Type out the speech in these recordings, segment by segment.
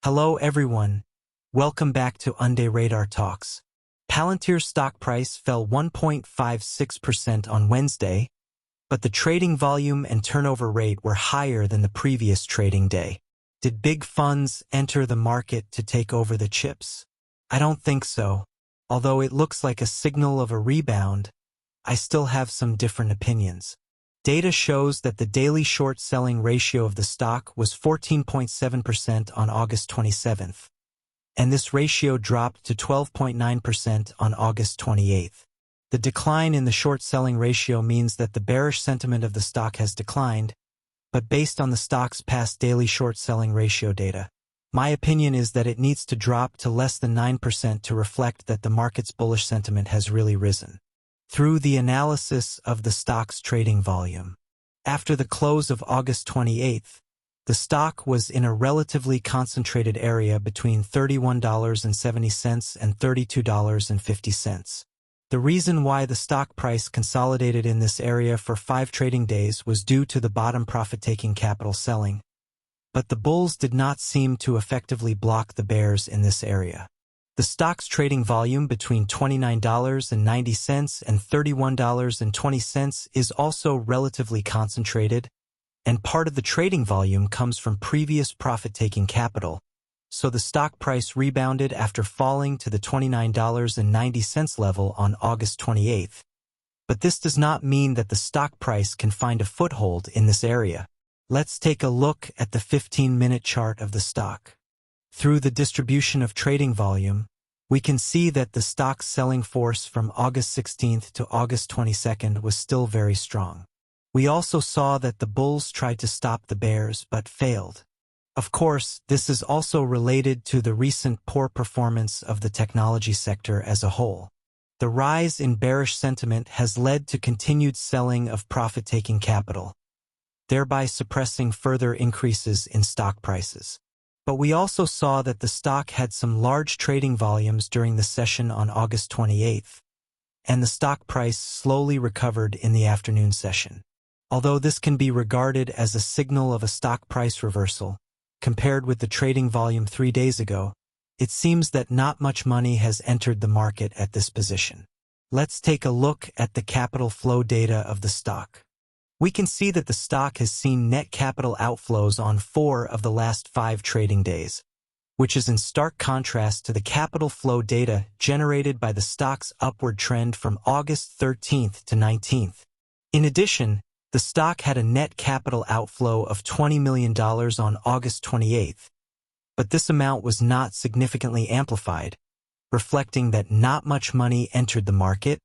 Hello everyone, welcome back to Unday Radar Talks. Palantir's stock price fell 1.56% on Wednesday, but the trading volume and turnover rate were higher than the previous trading day. Did big funds enter the market to take over the chips? I don't think so. Although it looks like a signal of a rebound, I still have some different opinions. Data shows that the daily short-selling ratio of the stock was 14.7% on August 27th, and this ratio dropped to 12.9% on August 28th. The decline in the short-selling ratio means that the bearish sentiment of the stock has declined, but based on the stock's past daily short-selling ratio data, my opinion is that it needs to drop to less than 9% to reflect that the market's bullish sentiment has really risen. Through the analysis of the stock's trading volume, after the close of August 28th, the stock was in a relatively concentrated area between $31.70 and $32.50. The reason why the stock price consolidated in this area for 5 trading days was due to the bottom profit-taking capital selling, but the bulls did not seem to effectively block the bears in this area. The stock's trading volume between $29.90 and $31.20 is also relatively concentrated, and part of the trading volume comes from previous profit-taking capital, so the stock price rebounded after falling to the $29.90 level on August 28th. But this does not mean that the stock price can find a foothold in this area. Let's take a look at the 15-minute chart of the stock. Through the distribution of trading volume, we can see that the stock's selling force from August 16th to August 22nd was still very strong. We also saw that the bulls tried to stop the bears but failed. Of course, this is also related to the recent poor performance of the technology sector as a whole. The rise in bearish sentiment has led to continued selling of profit-taking capital, thereby suppressing further increases in stock prices. But we also saw that the stock had some large trading volumes during the session on August 28th, and the stock price slowly recovered in the afternoon session. Although this can be regarded as a signal of a stock price reversal, compared with the trading volume 3 days ago, it seems that not much money has entered the market at this position. Let's take a look at the capital flow data of the stock. We can see that the stock has seen net capital outflows on 4 of the last 5 trading days, which is in stark contrast to the capital flow data generated by the stock's upward trend from August 13th to 19th. In addition, the stock had a net capital outflow of $20 million on August 28th, but this amount was not significantly amplified, reflecting that not much money entered the market,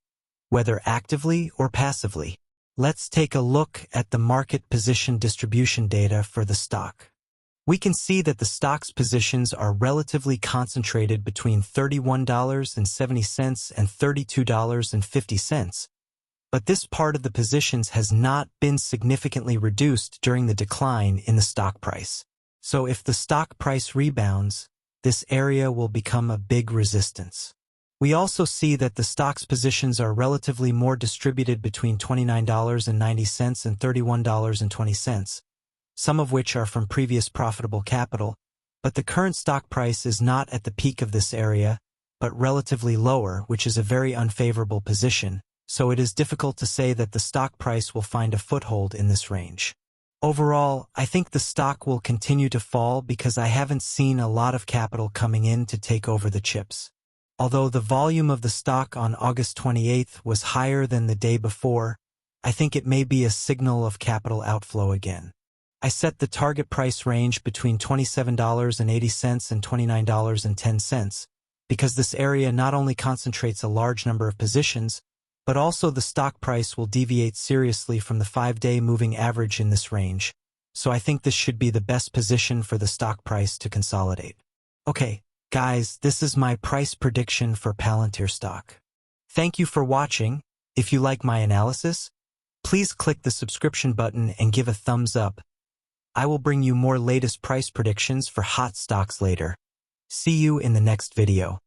whether actively or passively. Let's take a look at the market position distribution data for the stock. We can see that the stock's positions are relatively concentrated between $31.70 and $32.50, but this part of the positions has not been significantly reduced during the decline in the stock price. So if the stock price rebounds, this area will become a big resistance. We also see that the stock's positions are relatively more distributed between $29.90 and $31.20, some of which are from previous profitable capital, but the current stock price is not at the peak of this area, but relatively lower, which is a very unfavorable position, so it is difficult to say that the stock price will find a foothold in this range. Overall, I think the stock will continue to fall because I haven't seen a lot of capital coming in to take over the chips. Although the volume of the stock on August 28th was higher than the day before, I think it may be a signal of capital outflow again. I set the target price range between $27.80 and $29.10, because this area not only concentrates a large number of positions, but also the stock price will deviate seriously from the 5-day moving average in this range, so I think this should be the best position for the stock price to consolidate. Okay. Guys, this is my price prediction for Palantir stock. Thank you for watching. If you like my analysis, please click the subscription button and give a thumbs up. I will bring you more latest price predictions for hot stocks later. See you in the next video.